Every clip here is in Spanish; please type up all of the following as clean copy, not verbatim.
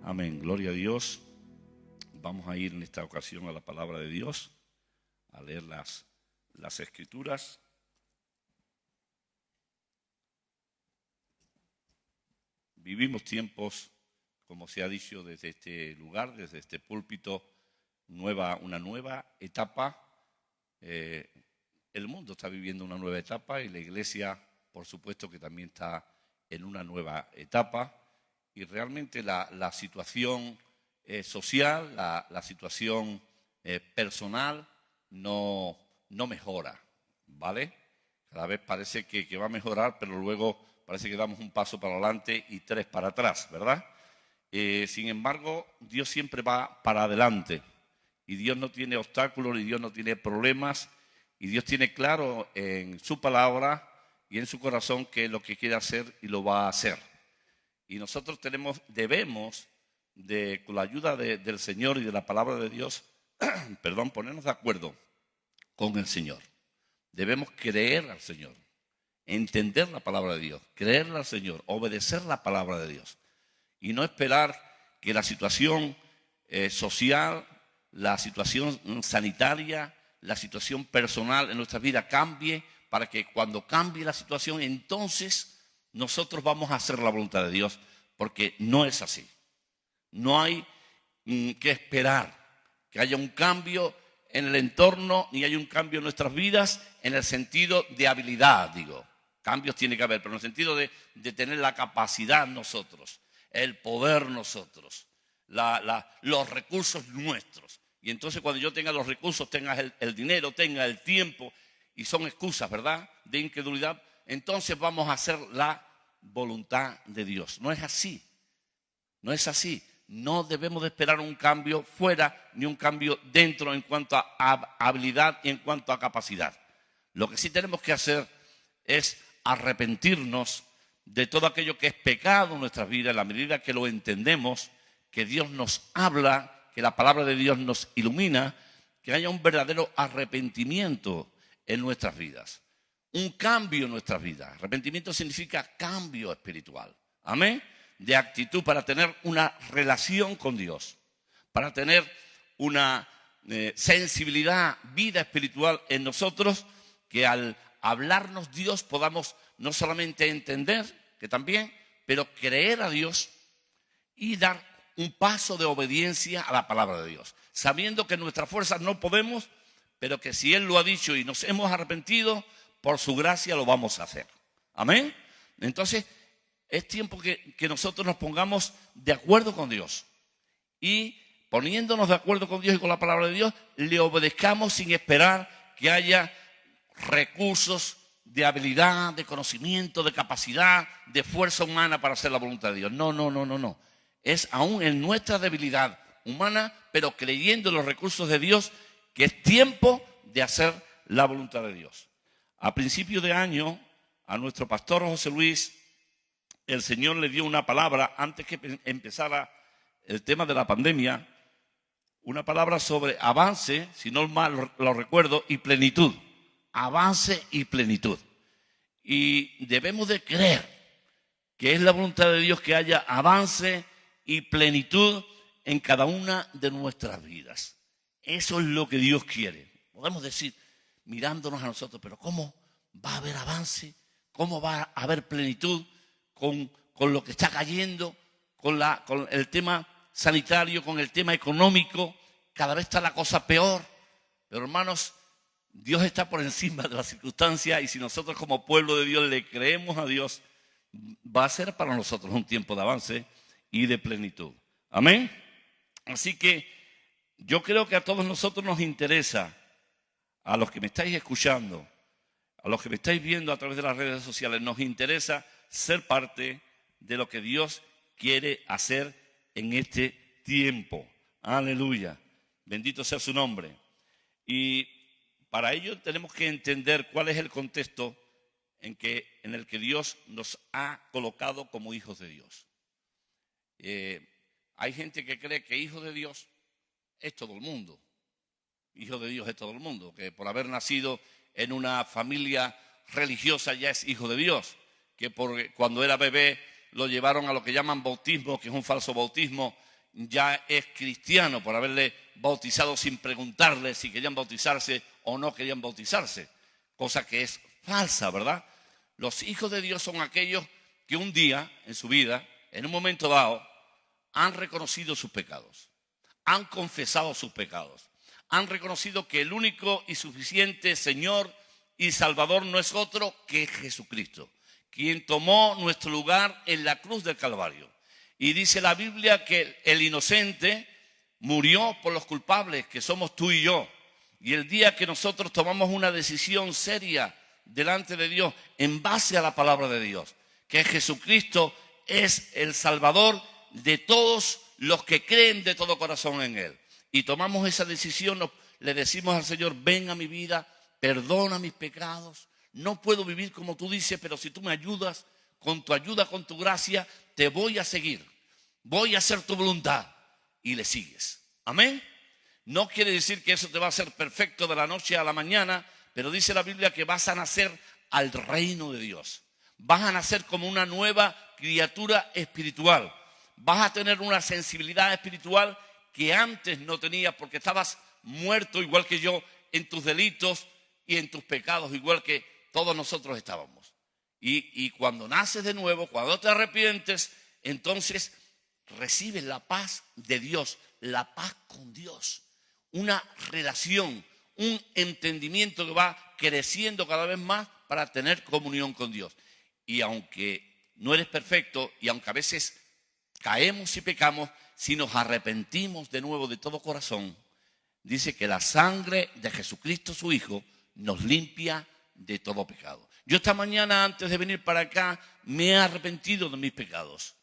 Amén, gloria a Dios. Vamos a ir en esta ocasión a la palabra de Dios, a leer las escrituras. Vivimos tiempos, como se ha dicho desde este lugar, desde este púlpito, una nueva etapa. El mundo está viviendo una nueva etapa y la iglesia, por supuesto, que también está en una nueva etapa. Y realmente la situación social, la situación personal no mejora, ¿vale? Cada vez parece que va a mejorar, pero luego parece que damos un paso para adelante y tres para atrás, ¿verdad? Sin embargo, Dios siempre va para adelante y Dios no tiene obstáculos y Dios no tiene problemas y Dios tiene claro en su palabra y en su corazón qué es lo que quiere hacer y lo va a hacer. Y nosotros debemos, con la ayuda del Señor y de la palabra de Dios, ponernos de acuerdo con el Señor. Debemos creer al Señor, entender la palabra de Dios, creerle al Señor, obedecer la palabra de Dios. Y no esperar que la situación social, la situación sanitaria, la situación personal en nuestra vida cambie, para que cuando cambie la situación, entonces nosotros vamos a hacer la voluntad de Dios, porque no es así. No hay que esperar que haya un cambio en el entorno, ni hay un cambio en nuestras vidas en el sentido de habilidad, digo. Cambios tiene que haber, pero en el sentido de tener la capacidad nosotros, el poder nosotros, los recursos nuestros. Y entonces cuando yo tenga los recursos, tenga el dinero, tenga el tiempo, y son excusas, ¿verdad?, de incredulidad, entonces vamos a hacer la voluntad de Dios. No es así, no es así. No debemos de esperar un cambio fuera ni un cambio dentro en cuanto a habilidad y en cuanto a capacidad. Lo que sí tenemos que hacer es arrepentirnos de todo aquello que es pecado en nuestras vidas, en la medida que lo entendemos, que Dios nos habla, que la palabra de Dios nos ilumina, que haya un verdadero arrepentimiento en nuestras vidas. Un cambio en nuestras vidas. Arrepentimiento significa cambio espiritual. Amén. De actitud para tener una relación con Dios. Para tener una sensibilidad, vida espiritual en nosotros, que al hablarnos Dios podamos no solamente entender, que también, pero creer a Dios y dar un paso de obediencia a la palabra de Dios. Sabiendo que en nuestras fuerzas no podemos, pero que si Él lo ha dicho y nos hemos arrepentido, por su gracia lo vamos a hacer. Amén. Entonces, es tiempo que nosotros nos pongamos de acuerdo con Dios. Y poniéndonos de acuerdo con Dios y con la palabra de Dios, le obedezcamos sin esperar que haya recursos de habilidad, de conocimiento, de capacidad, de fuerza humana para hacer la voluntad de Dios. No. Es aún en nuestra debilidad humana, pero creyendo en los recursos de Dios, que es tiempo de hacer la voluntad de Dios. A principio de año, a nuestro pastor José Luis, el Señor le dio una palabra antes que empezara el tema de la pandemia, una palabra sobre avance, si no mal lo recuerdo, y plenitud. Avance y plenitud. Y debemos de creer que es la voluntad de Dios que haya avance y plenitud en cada una de nuestras vidas. Eso es lo que Dios quiere. Podemos decir, mirándonos a nosotros, pero ¿cómo va a haber avance? ¿Cómo va a haber plenitud con lo que está cayendo, con el tema sanitario, con el tema económico? Cada vez está la cosa peor. Pero hermanos, Dios está por encima de las circunstancias y si nosotros como pueblo de Dios le creemos a Dios, va a ser para nosotros un tiempo de avance y de plenitud. Amén. Así que yo creo que a todos nosotros nos interesa, a los que me estáis escuchando, a los que me estáis viendo a través de las redes sociales, nos interesa ser parte de lo que Dios quiere hacer en este tiempo. Aleluya. Bendito sea su nombre. Y para ello tenemos que entender cuál es el contexto en el que Dios nos ha colocado como hijos de Dios. Hay gente que cree que hijo de Dios es todo el mundo. Hijo de Dios es todo el mundo, que por haber nacido en una familia religiosa ya es hijo de Dios, que cuando era bebé lo llevaron a lo que llaman bautismo, que es un falso bautismo, ya es cristiano por haberle bautizado sin preguntarle si querían bautizarse o no querían bautizarse, cosa que es falsa, ¿verdad? Los hijos de Dios son aquellos que un día en su vida, en un momento dado, han reconocido sus pecados, han confesado sus pecados, han reconocido que el único y suficiente Señor y Salvador no es otro que Jesucristo, quien tomó nuestro lugar en la cruz del Calvario. Y dice la Biblia que el inocente murió por los culpables, que somos tú y yo. Y el día que nosotros tomamos una decisión seria delante de Dios, en base a la palabra de Dios, que Jesucristo es el Salvador de todos los que creen de todo corazón en Él, y tomamos esa decisión, le decimos al Señor: ven a mi vida, perdona mis pecados, no puedo vivir como tú dices, pero si tú me ayudas, con tu ayuda, con tu gracia, te voy a seguir, voy a hacer tu voluntad, y le sigues. Amén. No quiere decir que eso te va a hacer perfecto de la noche a la mañana, pero dice la Biblia que vas a nacer al reino de Dios, vas a nacer como una nueva criatura espiritual, vas a tener una sensibilidad espiritual que antes no tenías, porque estabas muerto igual que yo en tus delitos y en tus pecados, igual que todos nosotros estábamos. Y cuando naces de nuevo, cuando te arrepientes, entonces recibes la paz de Dios, la paz con Dios, una relación, un entendimiento que va creciendo cada vez más para tener comunión con Dios. Y aunque no eres perfecto, y aunque a veces caemos y pecamos, si nos arrepentimos de nuevo de todo corazón, dice que la sangre de Jesucristo, su Hijo, nos limpia de todo pecado. Yo esta mañana, antes de venir para acá, me he arrepentido de mis pecados.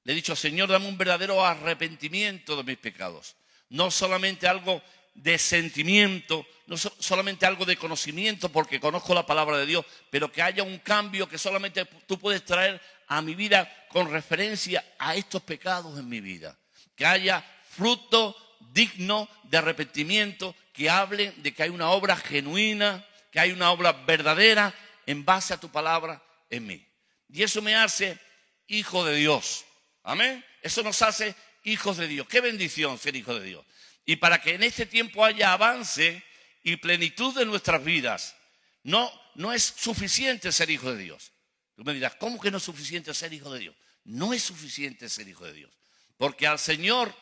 Le he dicho: Señor, dame un verdadero arrepentimiento de mis pecados. No solamente algo de sentimiento, no solamente algo de conocimiento, porque conozco la palabra de Dios, pero que haya un cambio que solamente tú puedes traer a mi vida con referencia a estos pecados en mi vida. Que haya fruto digno de arrepentimiento, que hable de que hay una obra genuina, que hay una obra verdadera en base a tu palabra en mí. Y eso me hace hijo de Dios. Amén. Eso nos hace hijos de Dios. Qué bendición ser hijo de Dios. Y para que en este tiempo haya avance y plenitud de nuestras vidas, no es suficiente ser hijo de Dios. Tú me dirás: ¿cómo que no es suficiente ser hijo de Dios? No es suficiente ser hijo de Dios, porque al Señor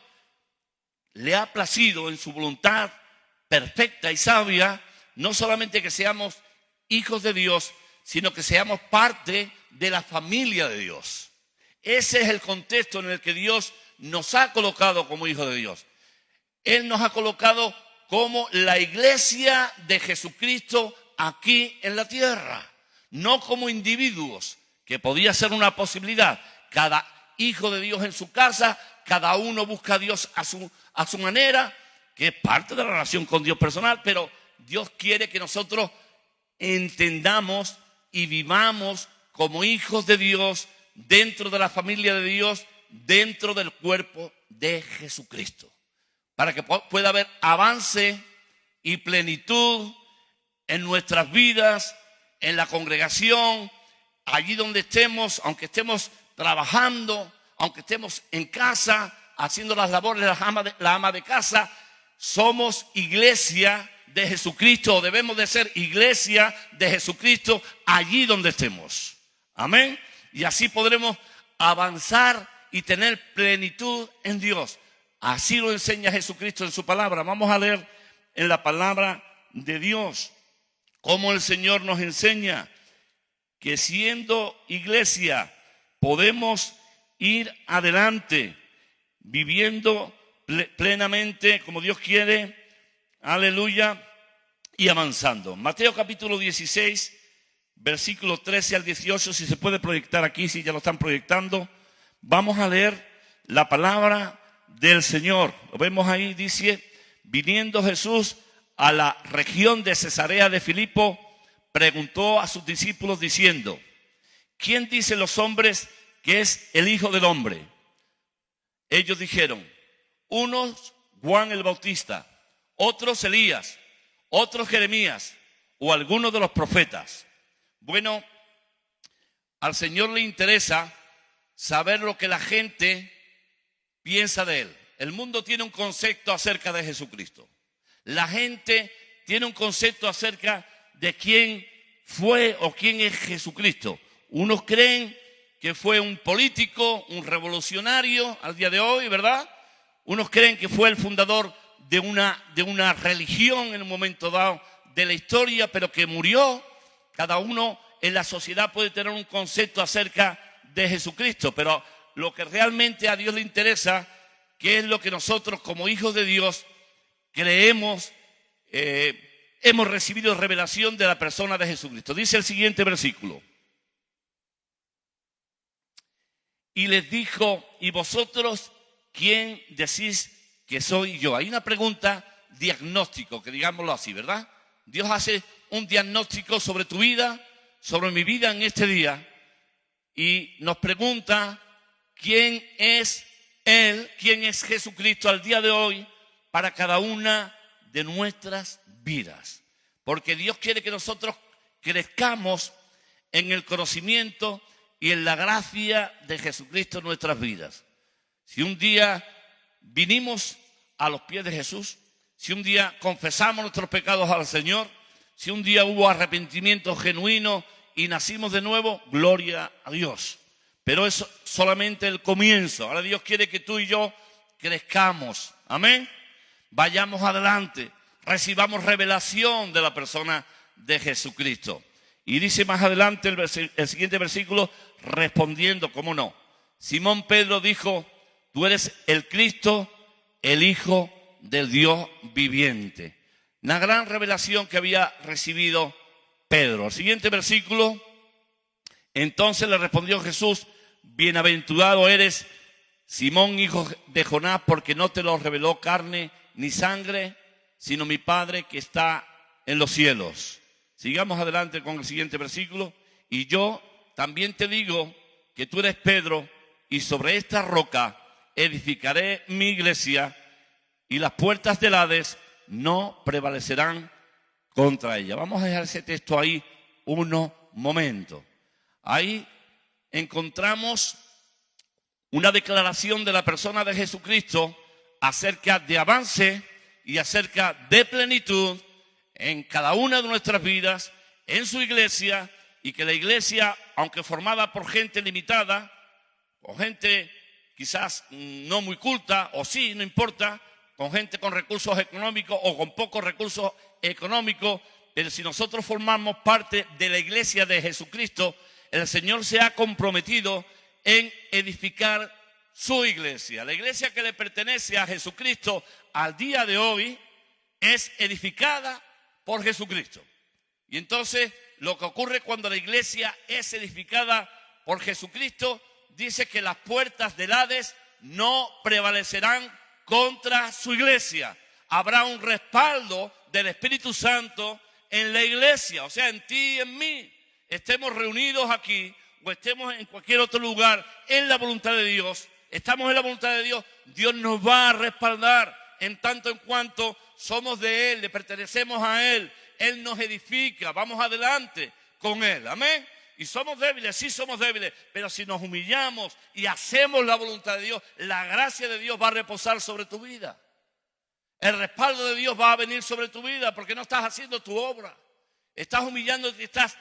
le ha placido en su voluntad perfecta y sabia, no solamente que seamos hijos de Dios, sino que seamos parte de la familia de Dios. Ese es el contexto en el que Dios nos ha colocado como hijos de Dios. Él nos ha colocado como la iglesia de Jesucristo aquí en la tierra, no como individuos, que podía ser una posibilidad. Cada hijo de Dios en su casa, cada uno busca a Dios a su manera, que es parte de la relación con Dios personal, pero Dios quiere que nosotros entendamos y vivamos como hijos de Dios, dentro de la familia de Dios, dentro del cuerpo de Jesucristo, para que pueda haber avance y plenitud en nuestras vidas, en la congregación, allí donde estemos, aunque estemos trabajando, aunque estemos en casa, haciendo las labores de la ama de casa. Somos iglesia de Jesucristo, o debemos de ser iglesia de Jesucristo allí donde estemos. Amén. Y así podremos avanzar y tener plenitud en Dios. Así lo enseña Jesucristo en su palabra. Vamos a leer en la palabra de Dios cómo el Señor nos enseña que siendo iglesia podemos ir adelante, viviendo plenamente como Dios quiere, aleluya, y avanzando. Mateo capítulo 16, versículo 13 al 18, si se puede proyectar aquí, si ya lo están proyectando. Vamos a leer la palabra del Señor. Lo vemos ahí, dice: viniendo Jesús a la región de Cesarea de Filipo, preguntó a sus discípulos diciendo: ¿quién dicen los hombres que es el Hijo del Hombre? Ellos dijeron: unos Juan el Bautista, otros Elías, otros Jeremías o algunos de los profetas. Bueno, al Señor le interesa saber lo que la gente piensa de él. El mundo tiene un concepto acerca de Jesucristo. La gente tiene un concepto acerca de quién fue o quién es Jesucristo. Unos creen que fue un político, un revolucionario al día de hoy, ¿verdad? Unos creen que fue el fundador de una religión en un momento dado de la historia, pero que murió. Cada uno en la sociedad puede tener un concepto acerca de Jesucristo, pero lo que realmente a Dios le interesa, que es lo que nosotros como hijos de Dios creemos, hemos recibido revelación de la persona de Jesucristo. Dice el siguiente versículo. Y les dijo, ¿y vosotros quién decís que soy yo? Hay una pregunta diagnóstico, que digámoslo así, ¿verdad? Dios hace un diagnóstico sobre tu vida, sobre mi vida en este día, y nos pregunta quién es Él, quién es Jesucristo al día de hoy para cada una de nuestras vidas. Porque Dios quiere que nosotros crezcamos en el conocimiento y en la gracia de Jesucristo en nuestras vidas. Si un día vinimos a los pies de Jesús, si un día confesamos nuestros pecados al Señor, si un día hubo arrepentimiento genuino y nacimos de nuevo, gloria a Dios. Pero es solamente el comienzo. Ahora Dios quiere que tú y yo crezcamos. Amén. Vayamos adelante, recibamos revelación de la persona de Jesucristo. Y dice más adelante el siguiente versículo, respondiendo, ¿cómo no? Simón Pedro dijo, tú eres el Cristo, el Hijo del Dios viviente. Una gran revelación que había recibido Pedro. El siguiente versículo, entonces le respondió Jesús, bienaventurado eres, Simón, hijo de Jonás, porque no te lo reveló carne ni sangre, sino mi Padre que está en los cielos. Sigamos adelante con el siguiente versículo. Y yo también te digo que tú eres Pedro, y sobre esta roca edificaré mi iglesia, y las puertas del Hades no prevalecerán contra ella. Vamos a dejar ese texto ahí unos momentos. Ahí encontramos una declaración de la persona de Jesucristo acerca de avance y acerca de plenitud en cada una de nuestras vidas, en su iglesia, y que la iglesia, aunque formada por gente limitada, o gente quizás no muy culta, o sí, no importa, con gente con recursos económicos o con pocos recursos económicos, pero si nosotros formamos parte de la iglesia de Jesucristo, el Señor se ha comprometido en edificar su iglesia. La iglesia que le pertenece a Jesucristo al día de hoy es edificada por Jesucristo. Y entonces lo que ocurre cuando la iglesia es edificada por Jesucristo, dice que las puertas del Hades no prevalecerán contra su iglesia. Habrá un respaldo del Espíritu Santo en la iglesia, o sea, en ti y en mí. Estemos reunidos aquí o estemos en cualquier otro lugar en la voluntad de Dios, estamos en la voluntad de Dios, Dios nos va a respaldar en tanto en cuanto somos de Él, le pertenecemos a Él, Él nos edifica, vamos adelante con Él, amén. Y somos débiles, sí somos débiles, pero si nos humillamos y hacemos la voluntad de Dios, la gracia de Dios va a reposar sobre tu vida. El respaldo de Dios va a venir sobre tu vida porque no estás haciendo tu obra. Estás humillándote y estás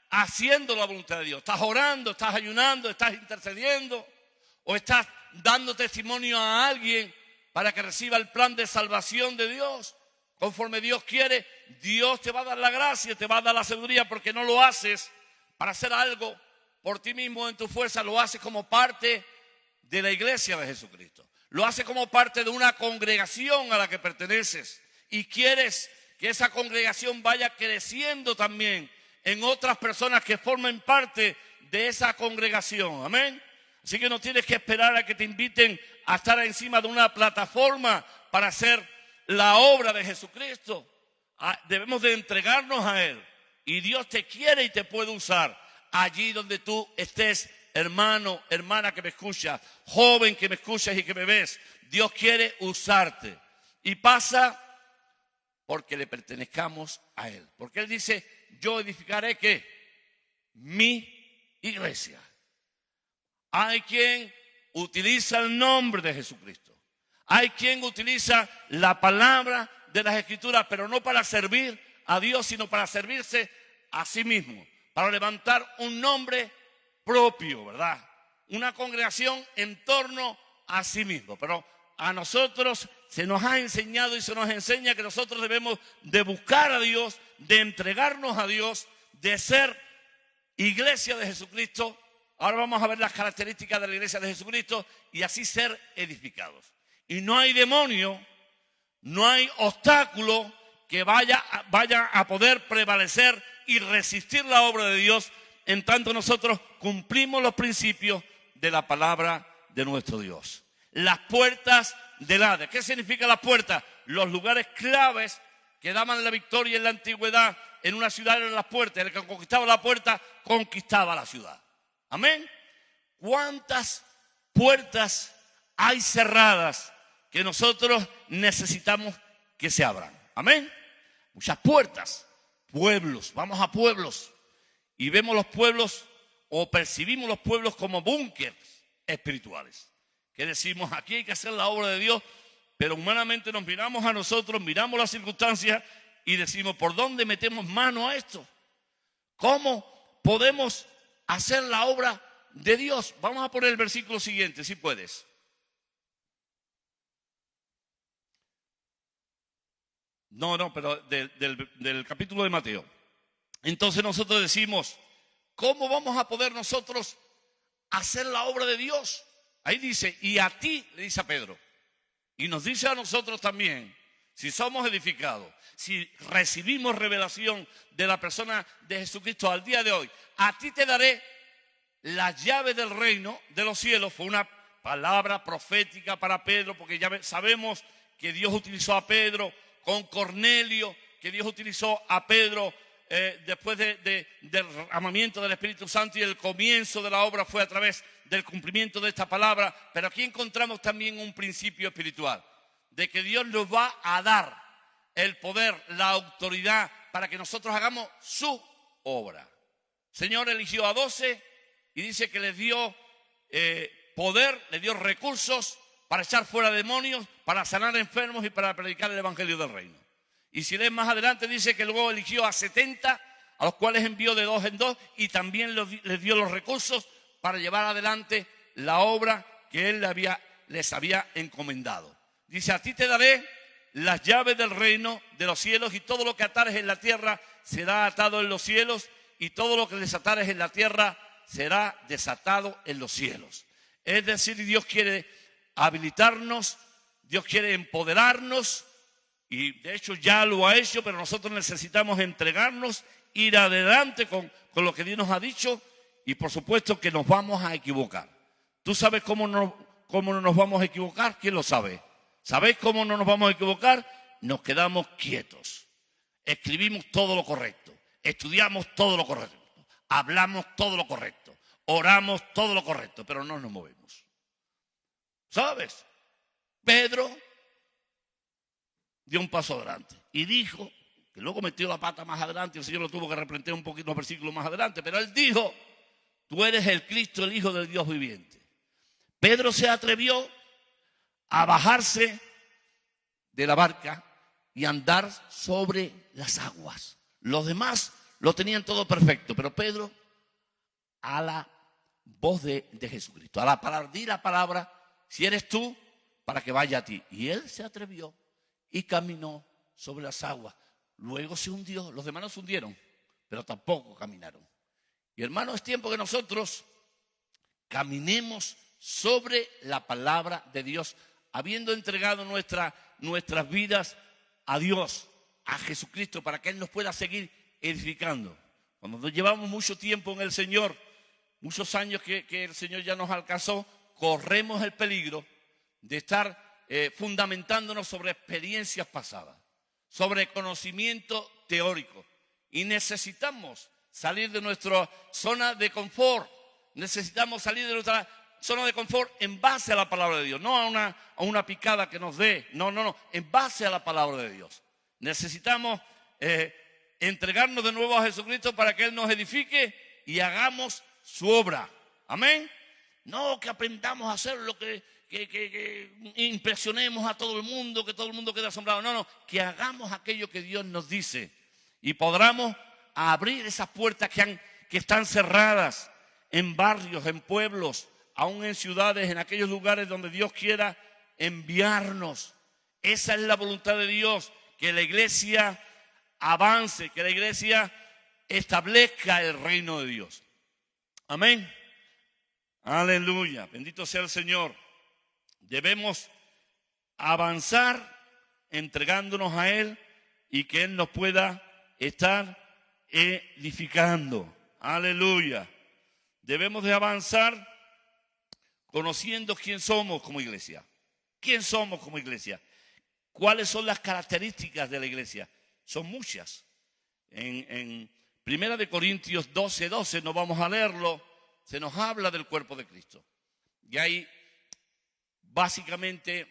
haciendo la voluntad de Dios. Estás orando, estás ayunando, estás intercediendo o estás dando testimonio a alguien para que reciba el plan de salvación de Dios. Conforme Dios quiere, Dios te va a dar la gracia, te va a dar la sabiduría porque no lo haces para hacer algo por ti mismo en tu fuerza, lo haces como parte de la iglesia de Jesucristo. Lo haces como parte de una congregación a la que perteneces y quieres que esa congregación vaya creciendo también en otras personas que formen parte de esa congregación. Amén. Así que no tienes que esperar a que te inviten a estar encima de una plataforma para hacer la obra de Jesucristo. Debemos de entregarnos a Él. Y Dios te quiere y te puede usar allí donde tú estés, hermano, hermana que me escuchas, joven que me escuchas y que me ves. Dios quiere usarte. Y pasa porque le pertenezcamos a Él. Porque Él dice, yo edificaré ¿qué? Mi iglesia. Hay quien utiliza el nombre de Jesucristo. Hay quien utiliza la palabra de las Escrituras, pero no para servir a Dios, sino para servirse a sí mismo, para levantar un nombre propio, ¿verdad? Una congregación en torno a sí mismo. Pero a nosotros se nos ha enseñado y se nos enseña que nosotros debemos de buscar a Dios, de entregarnos a Dios, de ser iglesia de Jesucristo. Ahora vamos a ver las características de la iglesia de Jesucristo y así ser edificados. Y no hay demonio, no hay obstáculo que vaya a poder prevalecer y resistir la obra de Dios en tanto nosotros cumplimos los principios de la palabra de nuestro Dios. Las puertas del Hades. ¿Qué significa las puertas? Los lugares claves que daban la victoria en la antigüedad. En una ciudad eran las puertas. El que conquistaba la puerta, conquistaba la ciudad. Amén. ¿Cuántas puertas hay cerradas que nosotros necesitamos que se abran? Amén. Muchas puertas. Pueblos. Vamos a pueblos. Y vemos los pueblos o percibimos los pueblos como búnkeres espirituales. Que decimos, aquí hay que hacer la obra de Dios, pero humanamente nos miramos a nosotros, miramos las circunstancias y decimos, ¿por dónde metemos mano a esto? ¿Cómo podemos hacer la obra de Dios? Vamos a poner el versículo siguiente, si puedes. Pero del capítulo de Mateo. Entonces nosotros decimos, ¿cómo vamos a poder nosotros hacer la obra de Dios? Ahí dice, y a ti, le dice a Pedro, y nos dice a nosotros también, si somos edificados, si recibimos revelación de la persona de Jesucristo al día de hoy, a ti te daré las llaves del reino de los cielos. Fue una palabra profética para Pedro, porque ya sabemos que Dios utilizó a Pedro con Cornelio, que Dios utilizó a Pedro después del derramamiento del Espíritu Santo, y el comienzo de la obra fue a través del cumplimiento de esta palabra. Pero aquí encontramos también un principio espiritual, de que Dios nos va a dar el poder, la autoridad para que nosotros hagamos su obra. El Señor eligió a 12 y dice que les dio poder, les dio recursos para echar fuera demonios, para sanar enfermos y para predicar el evangelio del reino. Y si lees más adelante dice que luego eligió a 70, a los cuales envió de 2 en 2 y también les dio los recursos para llevar adelante la obra que Él les había encomendado. Dice, a ti te daré las llaves del reino de los cielos, y todo lo que atares en la tierra será atado en los cielos, y todo lo que desatares en la tierra será desatado en los cielos. Es decir, Dios quiere habilitarnos, Dios quiere empoderarnos, y de hecho ya lo ha hecho, pero nosotros necesitamos entregarnos, ir adelante con lo que Dios nos ha dicho, y por supuesto que nos vamos a equivocar. ¿Tú sabes cómo no nos vamos a equivocar? ¿Quién lo sabe? ¿Sabéis cómo no nos vamos a equivocar? Nos quedamos quietos, escribimos todo lo correcto, estudiamos todo lo correcto, hablamos todo lo correcto, oramos todo lo correcto, pero no nos movemos. ¿Sabes? Pedro dio un paso adelante y dijo, que luego metió la pata más adelante, y el Señor lo tuvo que replantear un poquito los versículos más adelante, pero él dijo, tú eres el Cristo, el Hijo del Dios viviente. Pedro se atrevió a bajarse de la barca y andar sobre las aguas. Los demás lo tenían todo perfecto, pero Pedro, a la voz de Jesucristo, a la palabra, di la palabra, si eres tú, para que vaya a ti. Y él se atrevió y caminó sobre las aguas. Luego se hundió, los demás no se hundieron, pero tampoco caminaron. Y hermano, es tiempo que nosotros caminemos sobre la palabra de Dios, habiendo entregado nuestras vidas a Dios, a Jesucristo, para que Él nos pueda seguir edificando. Cuando llevamos mucho tiempo en el Señor, muchos años que el Señor ya nos alcanzó, corremos el peligro de estar fundamentándonos sobre experiencias pasadas, sobre conocimiento teórico. Y necesitamos salir de nuestra zona de confort. Necesitamos salir de nuestra zona de confort en base a la palabra de Dios, no a una picada que nos dé, no, en base a la palabra de Dios. Necesitamos entregarnos de nuevo a Jesucristo para que Él nos edifique y hagamos su obra. Amén. No que aprendamos a hacer lo que impresionemos a todo el mundo, que todo el mundo quede asombrado. No, que hagamos aquello que Dios nos dice y podamos abrir esas puertas que están cerradas en barrios, en pueblos, aún en ciudades, en aquellos lugares donde Dios quiera enviarnos. Esa es la voluntad de Dios, que la iglesia avance, que la iglesia establezca el reino de Dios. Amén. Aleluya. Bendito sea el Señor. Debemos avanzar entregándonos a Él y que Él nos pueda estar edificando. Aleluya. Debemos de avanzar conociendo quién somos como iglesia. ¿Quién somos como iglesia? ¿Cuáles son las características de la iglesia? Son muchas. En 1 Corintios 12:12, no vamos a leerlo, se nos habla del cuerpo de Cristo. Y hay básicamente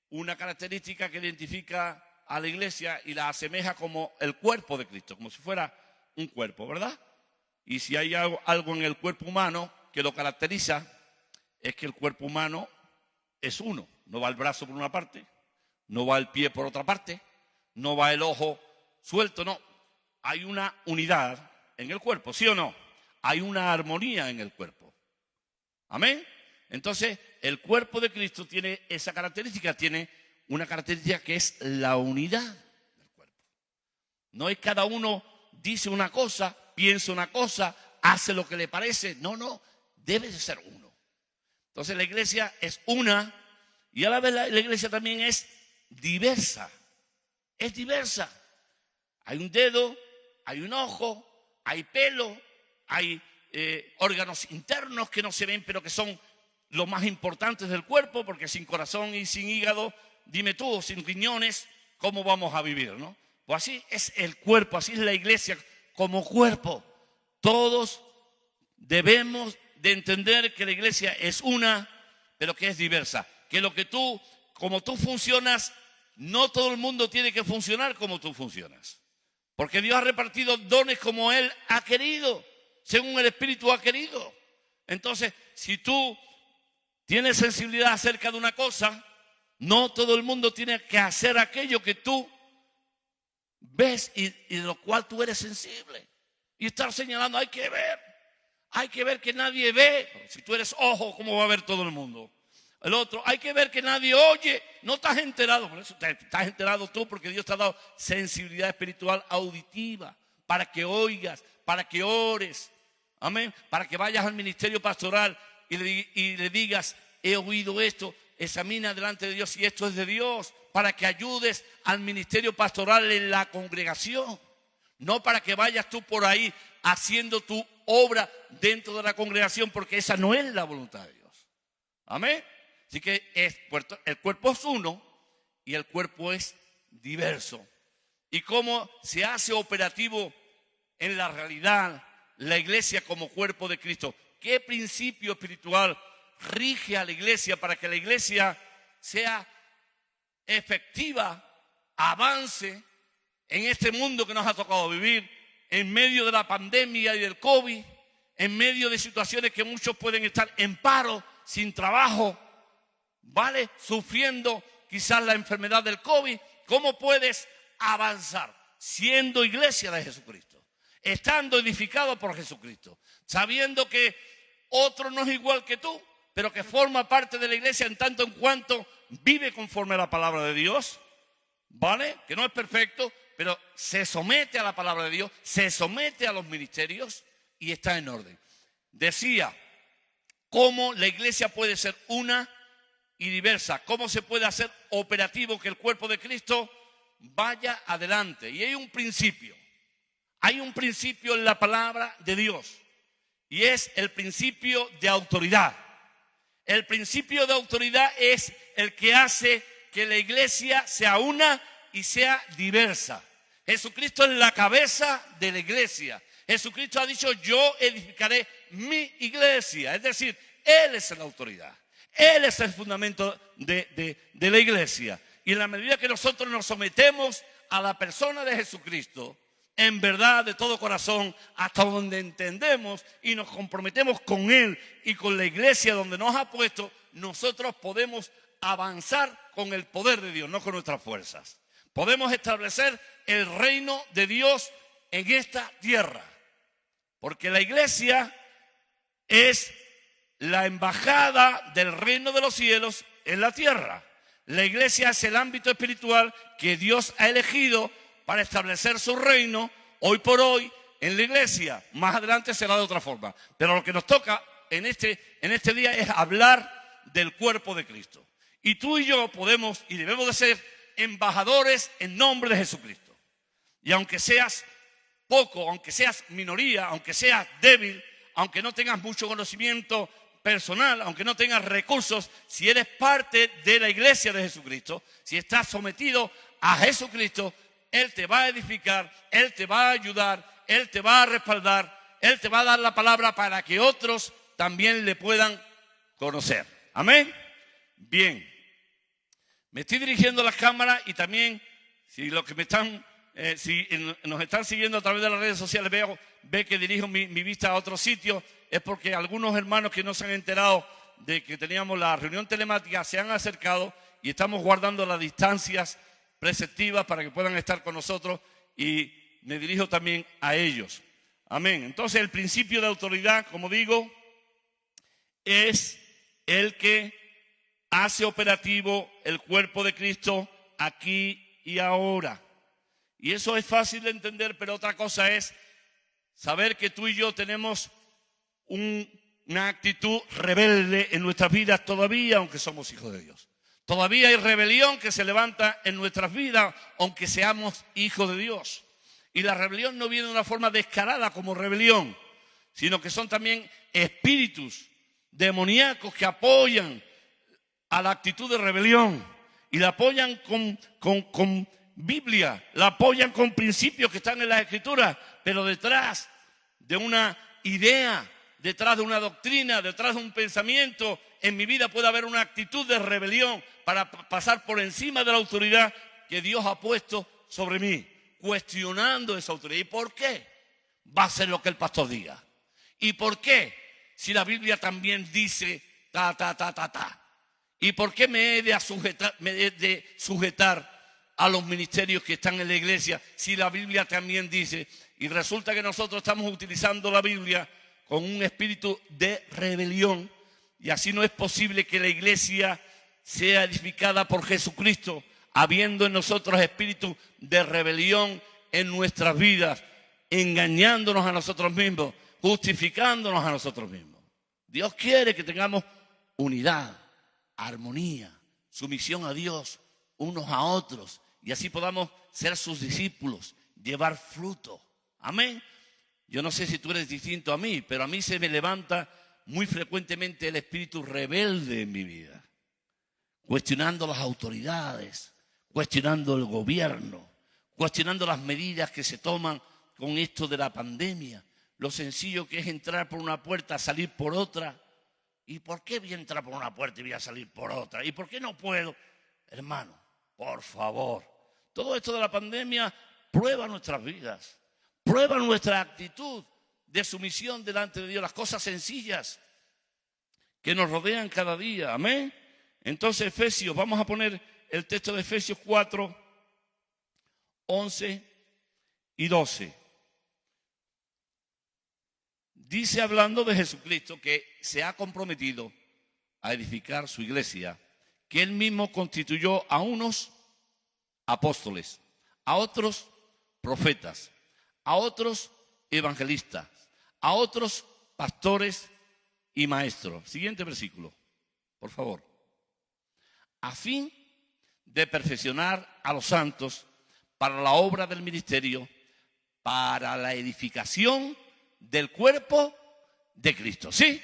una característica que identifica a la iglesia y la asemeja como el cuerpo de Cristo, como si fuera un cuerpo, ¿verdad? Y si hay algo en el cuerpo humano que lo caracteriza, es que el cuerpo humano es uno. No va el brazo por una parte, no va el pie por otra parte, no va el ojo suelto, no. Hay una unidad en el cuerpo, ¿sí o no? Hay una armonía en el cuerpo. Amén. Entonces, el cuerpo de Cristo tiene esa característica, tiene una característica que es la unidad del cuerpo. No es cada uno dice una cosa, piensa una cosa, hace lo que le parece. No, debe de ser uno. Entonces, la iglesia es una y a la vez la iglesia también es diversa. Es diversa. Hay un dedo, hay un ojo, hay pelo, hay órganos internos que no se ven, pero que son los más importantes del cuerpo, porque sin corazón y sin hígado, dime tú, sin riñones, ¿cómo vamos a vivir, no? Pues así es el cuerpo, así es la iglesia como cuerpo. Todos debemos de entender que la iglesia es una, pero que es diversa. Que como tú funcionas, no todo el mundo tiene que funcionar como tú funcionas. Porque Dios ha repartido dones como Él ha querido, según el Espíritu ha querido. Entonces, si tú tienes sensibilidad acerca de una cosa, no todo el mundo tiene que hacer aquello que tú ves y de lo cual tú eres sensible. Y estar señalando, hay que ver que nadie ve. Si tú eres ojo, ¿cómo va a ver todo el mundo? El otro, hay que ver que nadie oye. No estás enterado, por eso estás enterado tú, porque Dios te ha dado sensibilidad espiritual auditiva para que oigas, para que ores. Amén. Para que vayas al ministerio pastoral y le digas, he oído esto, examina delante de Dios si esto es de Dios, para que ayudes al ministerio pastoral en la congregación. No para que vayas tú por ahí haciendo tu obra dentro de la congregación, porque esa no es la voluntad de Dios. Amén. Así que el cuerpo es uno y el cuerpo es diverso. ¿Y cómo se hace operativo en la realidad la iglesia como cuerpo de Cristo? ¿Qué principio espiritual rige a la iglesia para que la iglesia sea efectiva, avance en este mundo que nos ha tocado vivir, en medio de la pandemia y del COVID, en medio de situaciones que muchos pueden estar en paro, sin trabajo, ¿vale? Sufriendo quizás la enfermedad del COVID? ¿Cómo puedes avanzar? Siendo iglesia de Jesucristo, estando edificado por Jesucristo, sabiendo que otro no es igual que tú, pero que forma parte de la iglesia en tanto en cuanto vive conforme a la palabra de Dios, ¿vale? Que no es perfecto, pero se somete a la palabra de Dios, se somete a los ministerios y está en orden. Decía, ¿cómo la iglesia puede ser una y diversa? ¿Cómo se puede hacer operativo que el cuerpo de Cristo vaya adelante? Y hay un principio en la palabra de Dios, y es el principio de autoridad. El principio de autoridad es el que hace que la iglesia sea una y sea diversa. Jesucristo es la cabeza de la iglesia. Jesucristo ha dicho, yo edificaré mi iglesia. Es decir, Él es la autoridad. Él es el fundamento de la iglesia. Y en la medida que nosotros nos sometemos a la persona de Jesucristo, en verdad, de todo corazón, hasta donde entendemos y nos comprometemos con Él y con la iglesia donde nos ha puesto, nosotros podemos avanzar con el poder de Dios, no con nuestras fuerzas. Podemos establecer el reino de Dios en esta tierra, porque la iglesia es la embajada del reino de los cielos en la tierra. La iglesia es el ámbito espiritual que Dios ha elegido para establecer su reino hoy por hoy en la iglesia. Más adelante será de otra forma. Pero lo que nos toca en este día es hablar del cuerpo de Cristo. Y tú y yo podemos y debemos de ser embajadores en nombre de Jesucristo. Y aunque seas poco, aunque seas minoría, aunque seas débil, aunque no tengas mucho conocimiento personal, aunque no tengas recursos, si eres parte de la iglesia de Jesucristo, si estás sometido a Jesucristo, Él te va a edificar, Él te va a ayudar, Él te va a respaldar, Él te va a dar la palabra para que otros también le puedan conocer. ¿Amén? Bien. Me estoy dirigiendo a las cámaras y también, si los que nos están siguiendo a través de las redes sociales ve que dirijo mi vista a otro sitio, es porque algunos hermanos que no se han enterado de que teníamos la reunión telemática se han acercado y estamos guardando las distancias preceptivas para que puedan estar con nosotros y me dirijo también a ellos. Amén. Entonces el principio de autoridad, como digo, es el que hace operativo el cuerpo de Cristo aquí y ahora. Y eso es fácil de entender, pero otra cosa es saber que tú y yo tenemos una actitud rebelde en nuestras vidas todavía, aunque somos hijos de Dios. Todavía hay rebelión que se levanta en nuestras vidas, aunque seamos hijos de Dios. Y la rebelión no viene de una forma descarada como rebelión, sino que son también espíritus demoníacos que apoyan a la actitud de rebelión y la apoyan con Biblia, la apoyan con principios que están en las Escrituras, pero detrás de una idea, detrás de una doctrina, detrás de un pensamiento, en mi vida puede haber una actitud de rebelión para pasar por encima de la autoridad que Dios ha puesto sobre mí, cuestionando esa autoridad. ¿Y por qué va a ser lo que el pastor diga? ¿Y por qué? Si la Biblia también dice ta. ¿Y por qué me he de sujetar a los ministerios que están en la iglesia si la Biblia también dice? Y resulta que nosotros estamos utilizando la Biblia con un espíritu de rebelión y así no es posible que la iglesia sea edificada por Jesucristo, habiendo en nosotros espíritu de rebelión en nuestras vidas, engañándonos a nosotros mismos, justificándonos a nosotros mismos. Dios quiere que tengamos unidad, armonía, sumisión a Dios, unos a otros, y así podamos ser sus discípulos, llevar fruto. Amén. Yo no sé si tú eres distinto a mí, pero a mí se me levanta muy frecuentemente el espíritu rebelde en mi vida, cuestionando las autoridades, cuestionando el gobierno, cuestionando las medidas que se toman con esto de la pandemia, lo sencillo que es entrar por una puerta, salir por otra. ¿Y por qué voy a entrar por una puerta y voy a salir por otra? ¿Y por qué no puedo? Hermano, por favor, todo esto de la pandemia prueba nuestras vidas, prueba nuestra actitud de sumisión delante de Dios, las cosas sencillas que nos rodean cada día. Amén. Entonces, Efesios, vamos a poner el texto de Efesios 4, 11 y 12. Dice, hablando de Jesucristo, que se ha comprometido a edificar su iglesia, que Él mismo constituyó a unos apóstoles, a otros profetas, a otros evangelistas, a otros pastores y maestros. Siguiente versículo, por favor. A fin de perfeccionar a los santos para la obra del ministerio, para la edificación del cuerpo de Cristo. ¿Sí?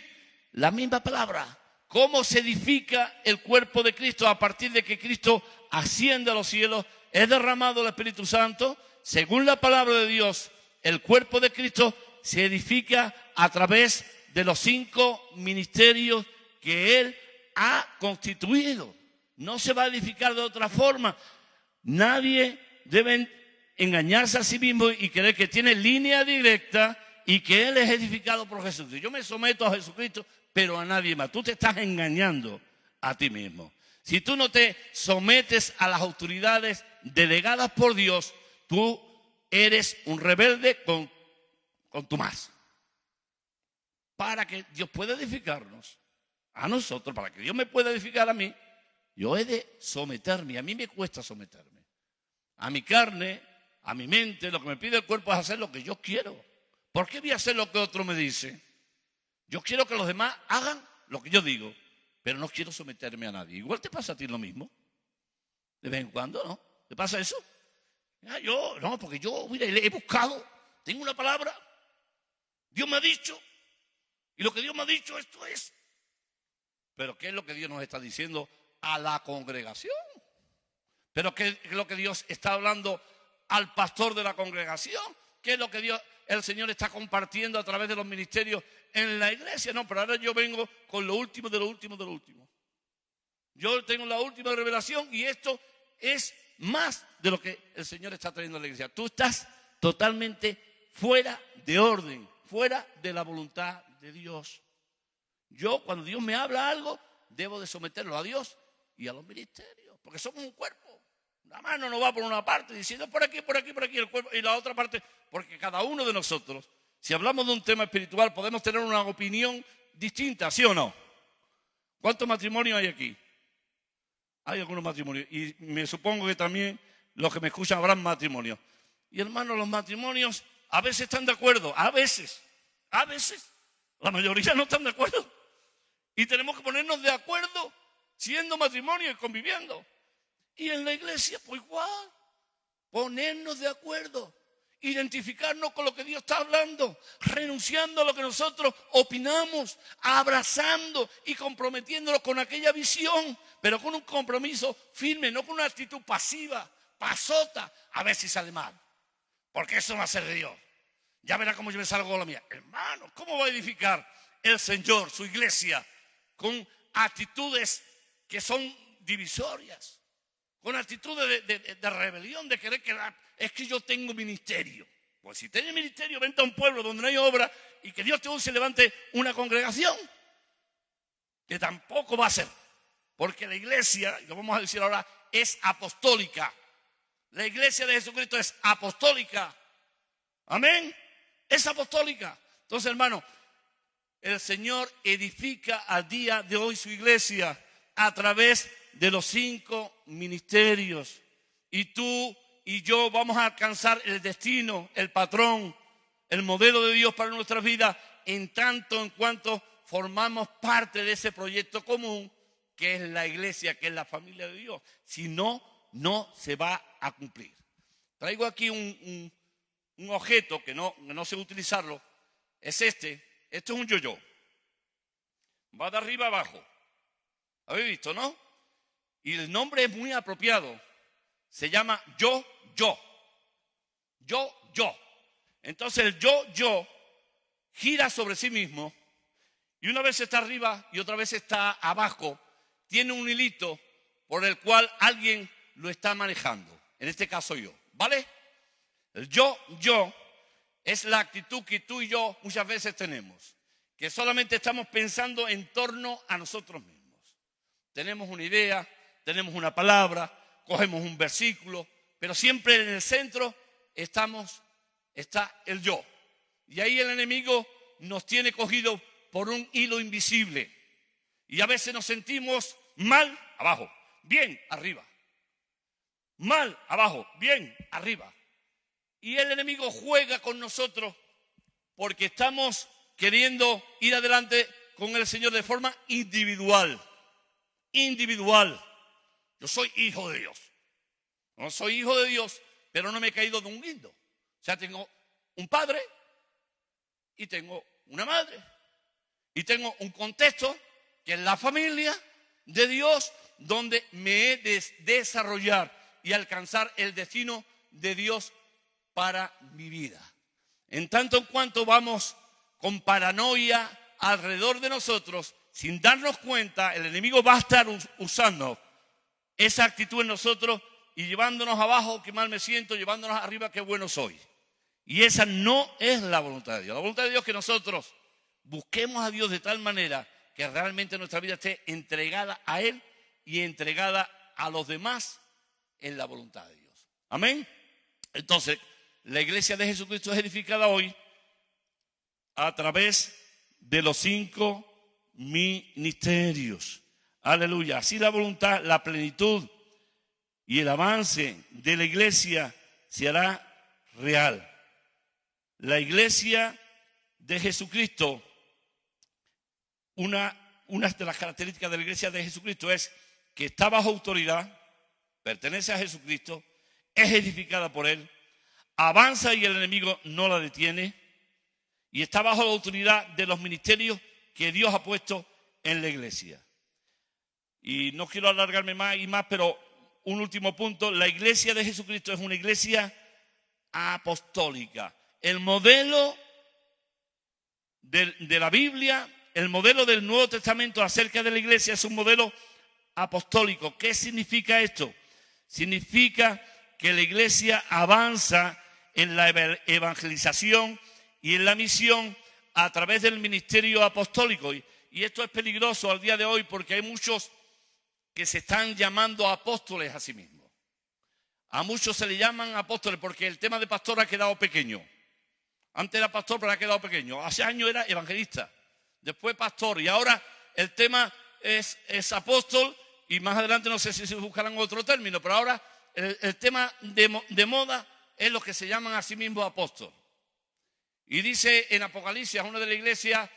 La misma palabra. ¿Cómo se edifica el cuerpo de Cristo? A partir de que Cristo asciende a los cielos, es derramado el Espíritu Santo. Según la palabra de Dios, el cuerpo de Cristo se edifica a través de los 5 ministerios que Él ha constituido. No se va a edificar de otra forma. Nadie debe engañarse a sí mismo y creer que tiene línea directa y que él es edificado por Jesucristo. Yo me someto a Jesucristo, pero a nadie más. Tú te estás engañando a ti mismo. Si tú no te sometes a las autoridades delegadas por Dios, tú eres un rebelde con tu más. Para que Dios pueda edificarnos a nosotros, para que Dios me pueda edificar a mí, yo he de someterme. A mí me cuesta someterme. A mi carne, a mi mente, lo que me pide el cuerpo es hacer lo que yo quiero. ¿Por qué voy a hacer lo que otro me dice? Yo quiero que los demás hagan lo que yo digo, pero no quiero someterme a nadie. Igual te pasa a ti lo mismo. De vez en cuando, ¿no? ¿Te pasa eso? Porque yo, mira, he buscado, tengo una palabra, Dios me ha dicho, y lo que Dios me ha dicho, esto es. Pero ¿qué es lo que Dios nos está diciendo a la congregación? ¿Pero qué es lo que Dios está hablando al pastor de la congregación? ¿Qué es lo que el Señor está compartiendo a través de los ministerios en la iglesia? No, pero ahora yo vengo con lo último de lo último de lo último. Yo tengo la última revelación y esto es más de lo que el Señor está trayendo a la iglesia. Tú estás totalmente fuera de orden, fuera de la voluntad de Dios. Yo, cuando Dios me habla algo, debo de someterlo a Dios y a los ministerios, porque somos un cuerpo. La mano no va por una parte diciendo por aquí, por aquí, por aquí, el cuerpo, y la otra parte, porque cada uno de nosotros, si hablamos de un tema espiritual, podemos tener una opinión distinta, ¿sí o no? ¿Cuántos matrimonios hay aquí? Hay algunos matrimonios, y me supongo que también los que me escuchan habrán matrimonios. Y hermanos, los matrimonios a veces están de acuerdo, a veces, la mayoría no están de acuerdo. Y tenemos que ponernos de acuerdo siendo matrimonio y conviviendo. Y en la iglesia, pues igual, ponernos de acuerdo, identificarnos con lo que Dios está hablando, renunciando a lo que nosotros opinamos, abrazando y comprometiéndonos con aquella visión, pero con un compromiso firme, no con una actitud pasiva, pasota, a ver si sale mal. Porque eso va a ser de Dios. Ya verá cómo yo me salgo con la mía. Hermano, ¿cómo va a edificar el Señor, su iglesia, con actitudes que son divisorias? Con actitudes de rebelión, de querer que es que yo tengo ministerio. Pues si tienes ministerio, vente a un pueblo donde no hay obra y que Dios te use y levante una congregación. Que tampoco va a ser. Porque la iglesia, lo vamos a decir ahora, es apostólica. La iglesia de Jesucristo es apostólica. Amén. Es apostólica. Entonces, hermano, el Señor edifica al día de hoy su iglesia a través de los 5 ministerios. Y tú y yo vamos a alcanzar el destino, el patrón, el modelo de Dios para nuestras vidas, en tanto en cuanto formamos parte de ese proyecto común que es la iglesia, que es la familia de Dios. Si no, no se va a cumplir. Traigo aquí un objeto que no sé utilizarlo. Es este. Esto es un yo-yo. Va de arriba abajo. ¿Habéis visto, no? Y el nombre es muy apropiado. Se llama yo-yo. Yo-yo. Entonces el yo-yo gira sobre sí mismo y una vez está arriba y otra vez está abajo. Tiene un hilito por el cual alguien lo está manejando. En este caso yo. ¿Vale? El yo-yo es la actitud que tú y yo muchas veces tenemos. Que solamente estamos pensando en torno a nosotros mismos. Tenemos una idea, tenemos una palabra, cogemos un versículo, pero siempre en el centro está el yo. Y ahí el enemigo nos tiene cogido por un hilo invisible. Y a veces nos sentimos mal, abajo, bien, arriba. Mal, abajo, bien, arriba. Y el enemigo juega con nosotros porque estamos queriendo ir adelante con el Señor de forma individual. Individual. Yo soy hijo de Dios. No soy hijo de Dios, pero no me he caído de un guindo. O sea, tengo un padre y tengo una madre. Y tengo un contexto que es la familia de Dios, donde me he de desarrollar y alcanzar el destino de Dios para mi vida. En tanto en cuanto vamos con paranoia alrededor de nosotros, sin darnos cuenta, el enemigo va a estar usando esa actitud en nosotros y llevándonos abajo, qué mal me siento, llevándonos arriba, qué bueno soy. Y esa no es la voluntad de Dios. La voluntad de Dios es que nosotros busquemos a Dios de tal manera que realmente nuestra vida esté entregada a Él y entregada a los demás en la voluntad de Dios. Amén. Entonces, la iglesia de Jesucristo es edificada hoy a través de los 5 ministerios. Aleluya. Así la voluntad, la plenitud y el avance de la iglesia se hará real. La iglesia de Jesucristo, una de las características de la iglesia de Jesucristo es que está bajo autoridad, pertenece a Jesucristo, es edificada por Él, avanza y el enemigo no la detiene, y está bajo la autoridad de los ministerios que Dios ha puesto en la iglesia. Y no quiero alargarme más y más, pero un último punto: la iglesia de Jesucristo es una iglesia apostólica. El modelo de la Biblia, el modelo del Nuevo Testamento acerca de la iglesia es un modelo apostólico. ¿Qué significa esto? Significa que la iglesia avanza en la evangelización y en la misión a través del ministerio apostólico. Y esto es peligroso al día de hoy porque hay muchos que se están llamando apóstoles a sí mismos. A muchos se le llaman apóstoles porque el tema de pastor ha quedado pequeño. Antes era pastor, pero ha quedado pequeño. Hace años era evangelista, después pastor, y ahora el tema es apóstol, y más adelante no sé si se buscarán otro término, pero ahora el tema de moda es los que se llaman a sí mismos apóstoles. Y dice en Apocalipsis, uno de la iglesia,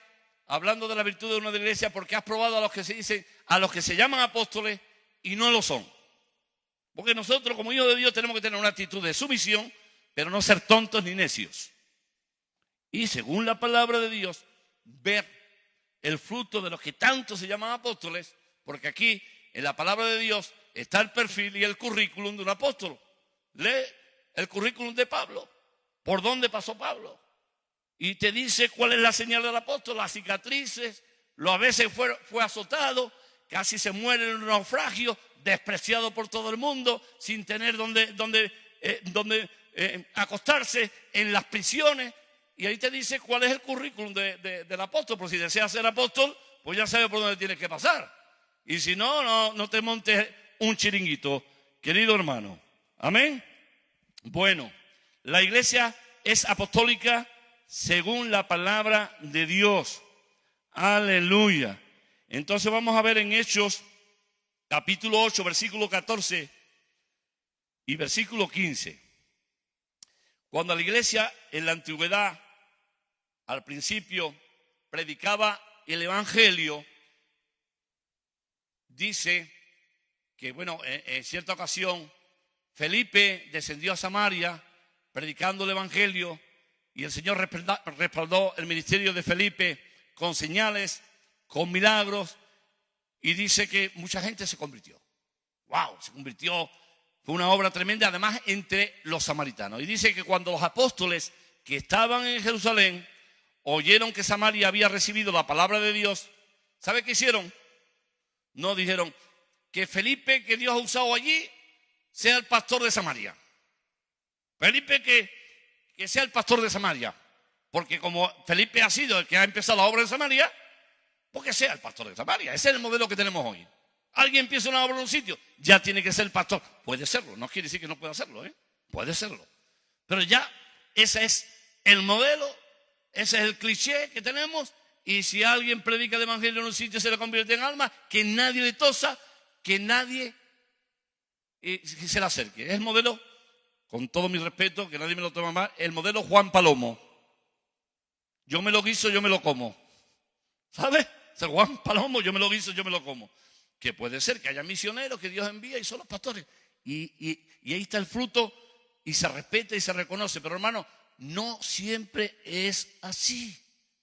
hablando de la virtud de una de la iglesia, porque has probado a los que se dicen, a los que se llaman apóstoles y no lo son. Porque nosotros como hijos de Dios tenemos que tener una actitud de sumisión, pero no ser tontos ni necios. Y según la palabra de Dios, ver el fruto de los que tanto se llaman apóstoles, porque aquí en la palabra de Dios está el perfil y el currículum de un apóstol. Lee el currículum de Pablo, por dónde pasó Pablo, y te dice cuál es la señal del apóstol: las cicatrices, a veces fue azotado, casi se muere en un naufragio, despreciado por todo el mundo, sin tener donde acostarse, en las prisiones. Y ahí te dice cuál es el currículum del apóstol. Pero si deseas ser apóstol, pues ya sabes por dónde tienes que pasar. Y si no te montes un chiringuito, querido hermano. Amén. Bueno, la iglesia es apostólica según la palabra de Dios. Aleluya. Entonces vamos a ver en Hechos, capítulo 8, versículo 14 y versículo 15. Cuando la iglesia en la antigüedad, al principio, predicaba el evangelio, dice que, en cierta ocasión, Felipe descendió a Samaria predicando el evangelio, y el Señor respaldó el ministerio de Felipe con señales, con milagros, y dice que mucha gente se convirtió. ¡Wow! Se convirtió. Fue una obra tremenda, además, entre los samaritanos. Y dice que cuando los apóstoles que estaban en Jerusalén oyeron que Samaria había recibido la palabra de Dios, ¿sabe qué hicieron? No dijeron que Felipe, que Dios ha usado allí, sea el pastor de Samaria. Felipe que sea el pastor de Samaria. Porque como Felipe ha sido el que ha empezado la obra en Samaria, pues que sea el pastor de Samaria. Ese es el modelo que tenemos hoy. Alguien empieza una obra en un sitio, ya tiene que ser el pastor. Puede serlo, no quiere decir que no pueda serlo, puede serlo. Pero ya ese es el modelo, ese es el cliché que tenemos. Y si alguien predica el evangelio en un sitio, se le convierte en alma, que nadie le tosa, que nadie se le acerque. Es el modelo, con todo mi respeto, que nadie me lo toma mal, el modelo Juan Palomo. Yo me lo guiso, yo me lo como. ¿Sabes? O sea, Juan Palomo, yo me lo guiso, yo me lo como. Que puede ser que haya misioneros que Dios envía y son los pastores. Y ahí está el fruto y se respeta y se reconoce. Pero hermano, no siempre es así.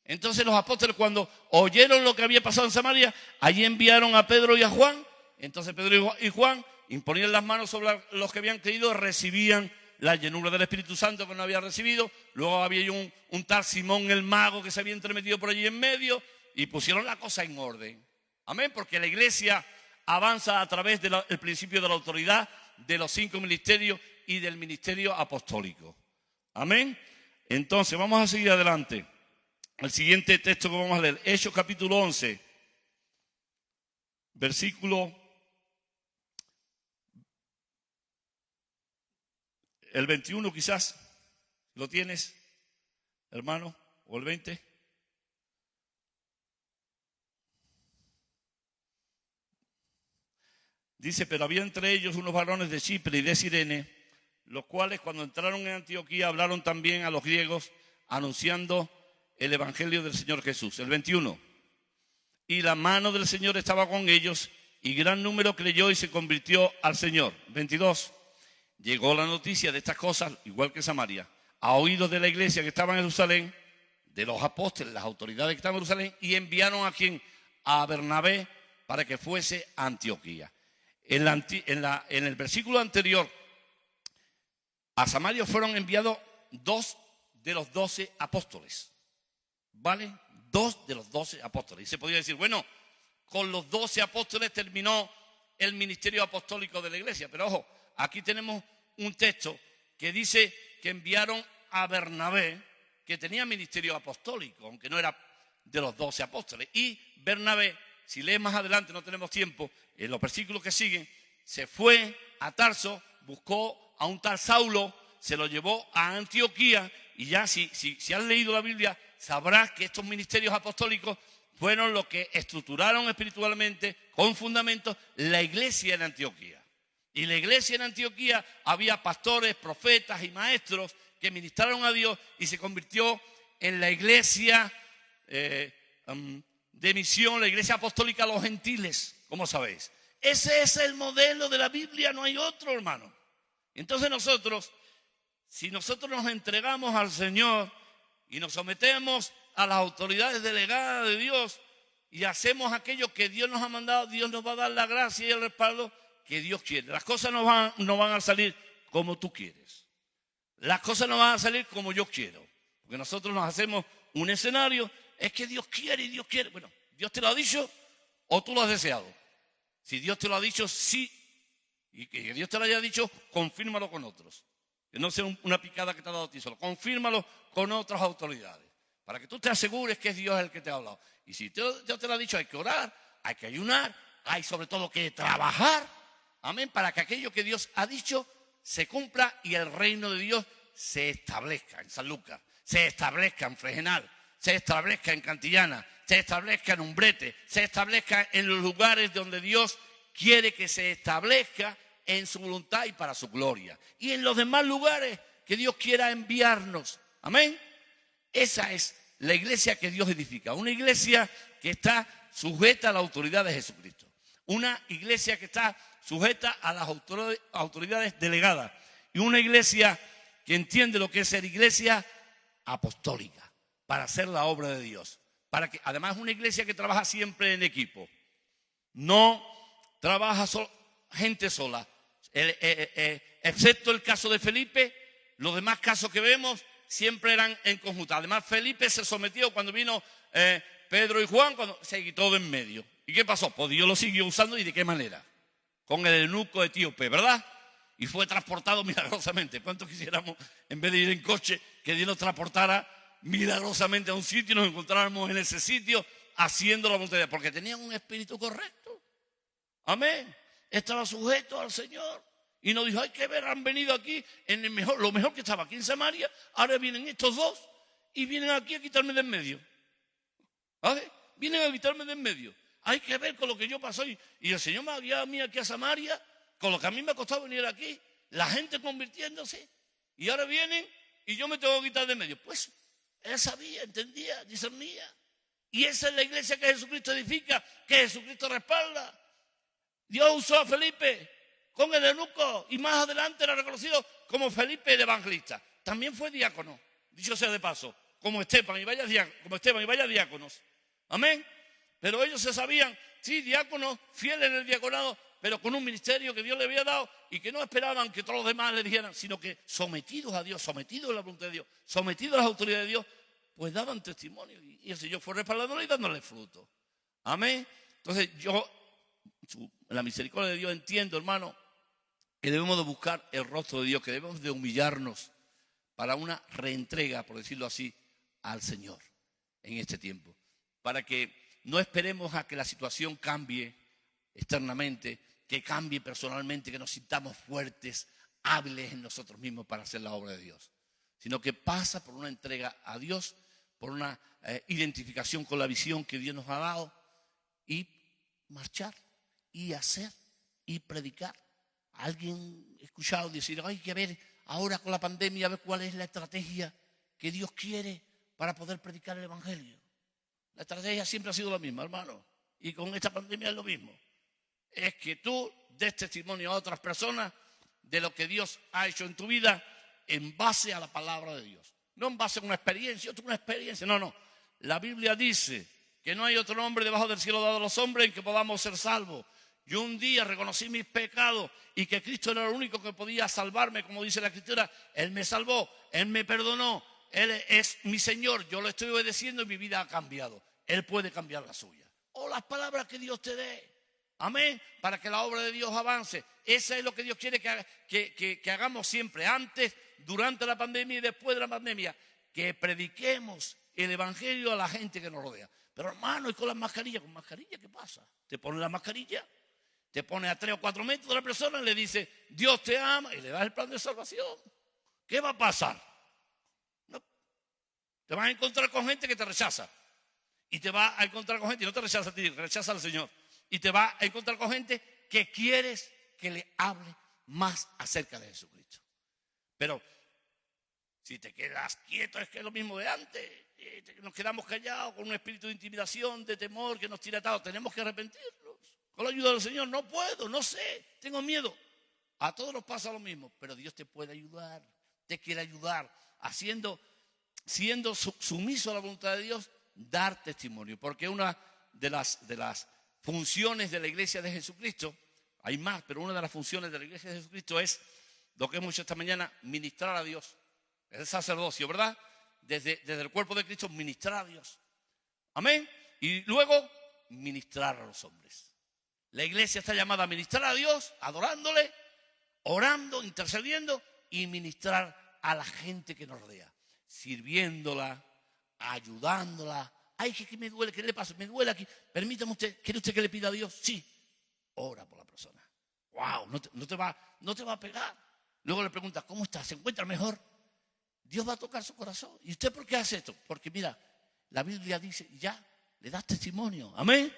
Entonces los apóstoles, cuando oyeron lo que había pasado en Samaria, allí enviaron a Pedro y a Juan. Entonces Pedro y Juan imponían las manos sobre los que habían creído, recibían la llenura del Espíritu Santo que no habían recibido. Luego había un tal Simón el mago que se había entremetido por allí en medio y pusieron la cosa en orden. Amén, porque la iglesia avanza a través del principio de la autoridad, de los 5 ministerios y del ministerio apostólico. Amén. Entonces, vamos a seguir adelante. El siguiente texto que vamos a leer, Hechos capítulo 11, versículo, el 21 quizás, ¿lo tienes, hermano? ¿O el 20? Dice, pero había entre ellos unos varones de Chipre y de Cirene, los cuales cuando entraron en Antioquía hablaron también a los griegos, anunciando el evangelio del Señor Jesús. El 21. Y la mano del Señor estaba con ellos, y gran número creyó y se convirtió al Señor. 22. Llegó la noticia de estas cosas, igual que Samaria, a oídos de la iglesia que estaba en Jerusalén, de los apóstoles, las autoridades que estaban en Jerusalén, y enviaron a quien, a Bernabé, para que fuese a Antioquía. En el versículo anterior, a Samaria fueron enviados 2 de los 12 apóstoles. ¿Vale? 2 de los 12 apóstoles. Y se podría decir, bueno, con los 12 apóstoles terminó el ministerio apostólico de la iglesia. Pero ojo, aquí tenemos un texto que dice que enviaron a Bernabé, que tenía ministerio apostólico, aunque no era de los 12 apóstoles. Y Bernabé, si lees más adelante, no tenemos tiempo, en los versículos que siguen, se fue a Tarso, buscó a un tal Saulo, se lo llevó a Antioquía, y ya si has leído la Biblia, sabrás que estos ministerios apostólicos fueron los que estructuraron espiritualmente, con fundamentos, la iglesia en Antioquía. Y en la iglesia en Antioquía había pastores, profetas y maestros que ministraron a Dios y se convirtió en la iglesia de misión, la iglesia apostólica a los gentiles, como sabéis. Ese es el modelo de la Biblia, no hay otro, hermano. Entonces nosotros, si nosotros nos entregamos al Señor y nos sometemos a las autoridades delegadas de Dios y hacemos aquello que Dios nos ha mandado, Dios nos va a dar la gracia y el respaldo que Dios quiere. Las cosas no van a salir como tú quieres. Las cosas no van a salir como yo quiero. Porque nosotros nos hacemos un escenario, es que Dios quiere y Dios quiere. Bueno, ¿Dios te lo ha dicho o tú lo has deseado? Si Dios te lo ha dicho, sí. Y que Dios te lo haya dicho, confírmalo con otros. Que no sea una picada que te ha dado a ti solo. Confírmalo con otras autoridades. Para que tú te asegures que es Dios el que te ha hablado. Y si Dios te lo ha dicho, hay que orar, hay que ayunar, hay sobre todo que trabajar. Amén. Para que aquello que Dios ha dicho se cumpla y el reino de Dios se establezca en Sanlúcar, se establezca en Fregenal, se establezca en Cantillana, se establezca en Umbrete, se establezca en los lugares donde Dios quiere que se establezca en su voluntad y para su gloria. Y en los demás lugares que Dios quiera enviarnos. Amén. Esa es la iglesia que Dios edifica. Una iglesia que está sujeta a la autoridad de Jesucristo. Una iglesia que está sujeta a las autoridades delegadas. Y una iglesia que entiende lo que es ser iglesia apostólica. Para hacer la obra de Dios. Además es una iglesia que trabaja siempre en equipo. No trabaja gente sola. Excepto el caso de Felipe, los demás casos que vemos siempre eran en conjunto. Además, Felipe se sometió cuando vino Pedro y Juan, cuando se quitó de en medio. ¿Y qué pasó? Pues Dios lo siguió usando. ¿Y de qué manera? Con el eunuco etíope, ¿verdad? Y fue transportado milagrosamente. ¿Cuántos quisiéramos, en vez de ir en coche, que Dios nos transportara milagrosamente a un sitio y nos encontráramos en ese sitio haciendo la voluntad de Dios? Porque tenían un espíritu correcto. Amén. Estaba sujeto al Señor. Y nos dijo, hay que ver, han venido aquí en lo mejor que estaba aquí en Samaria. Ahora vienen estos dos y vienen aquí a quitarme de en medio. ¿Vale? Vienen a quitarme de en medio. Hay que ver con lo que yo pasé. Y el Señor me ha guiado a mí aquí a Samaria, con lo que a mí me ha costado venir aquí. La gente convirtiéndose. Y ahora vienen y yo me tengo que quitar de en medio. Pues él sabía, entendía, discernía. Y esa es la iglesia que Jesucristo edifica, que Jesucristo respalda. Dios usó a Felipe con el eunuco y más adelante era reconocido como Felipe el evangelista. También fue diácono, dicho sea de paso, como Esteban y varios diáconos. Amén. Pero ellos se sabían, sí, diáconos, fieles en el diaconado, pero con un ministerio que Dios le había dado y que no esperaban que todos los demás le dijeran, sino que sometidos a Dios, sometidos a la voluntad de Dios, sometidos a las autoridades de Dios, pues daban testimonio y el Señor fue respaldándole y dándole fruto. Amén. Entonces yo, en la misericordia de Dios, entiendo, hermano, que debemos de buscar el rostro de Dios, que debemos de humillarnos para una reentrega, por decirlo así, al Señor en este tiempo. Para que no esperemos a que la situación cambie externamente, que cambie personalmente, que nos sintamos fuertes, hábiles en nosotros mismos para hacer la obra de Dios. Sino que pasa por una entrega a Dios, por una identificación con la visión que Dios nos ha dado y marchar y hacer y predicar. Alguien he escuchado decir, hay que ver ahora con la pandemia, a ver cuál es la estrategia que Dios quiere para poder predicar el Evangelio. La estrategia siempre ha sido la misma, hermano, y con esta pandemia es lo mismo. Es que tú des testimonio a otras personas de lo que Dios ha hecho en tu vida en base a la palabra de Dios. No en base a una experiencia, otra experiencia, no. La Biblia dice que no hay otro nombre debajo del cielo dado a los hombres en que podamos ser salvos. Yo un día reconocí mis pecados y que Cristo era el único que podía salvarme, como dice la Escritura. Él me salvó, Él me perdonó, Él es mi Señor, yo lo estoy obedeciendo y mi vida ha cambiado. Él puede cambiar la suya. O las palabras que Dios te dé. Amén. Para que la obra de Dios avance. Eso es lo que Dios quiere que hagamos siempre, antes, durante la pandemia y después de la pandemia. Que prediquemos el Evangelio a la gente que nos rodea. Pero hermano, y con las mascarillas, ¿con mascarilla qué pasa? Te pones la mascarilla, te pones a 3 o 4 metros de la persona y le dice, Dios te ama, y le das el plan de salvación. ¿Qué va a pasar? No. Te vas a encontrar con gente que te rechaza. Y te vas a encontrar con gente, y no te rechaza a ti, rechaza al Señor. Y te vas a encontrar con gente que quieres que le hable más acerca de Jesucristo. Pero si te quedas quieto, es que es lo mismo de antes. Nos quedamos callados con un espíritu de intimidación, de temor que nos tira atados. Tenemos que arrepentirnos. Con la ayuda del Señor, no puedo, no sé, tengo miedo. A todos nos pasa lo mismo, pero Dios te puede ayudar, te quiere ayudar, siendo sumiso a la voluntad de Dios, dar testimonio. Porque una de las funciones de la iglesia de Jesucristo, hay más, pero una de las funciones de la iglesia de Jesucristo es lo que hemos hecho esta mañana, ministrar a Dios. Es el sacerdocio, ¿verdad? Desde el cuerpo de Cristo, ministrar a Dios. Amén. Y luego, ministrar a los hombres. La iglesia está llamada a ministrar a Dios, adorándole, orando, intercediendo y ministrar a la gente que nos rodea, sirviéndola, ayudándola. Ay, que me duele, ¿qué le pasa? Me duele aquí. Permítame usted, ¿quiere usted que le pida a Dios? Sí. Ora por la persona. Wow, no te va a pegar. Luego le pregunta, ¿cómo está? ¿Se encuentra mejor? Dios va a tocar su corazón. ¿Y usted por qué hace esto? Porque mira, la Biblia dice, ya, le das testimonio. Amén.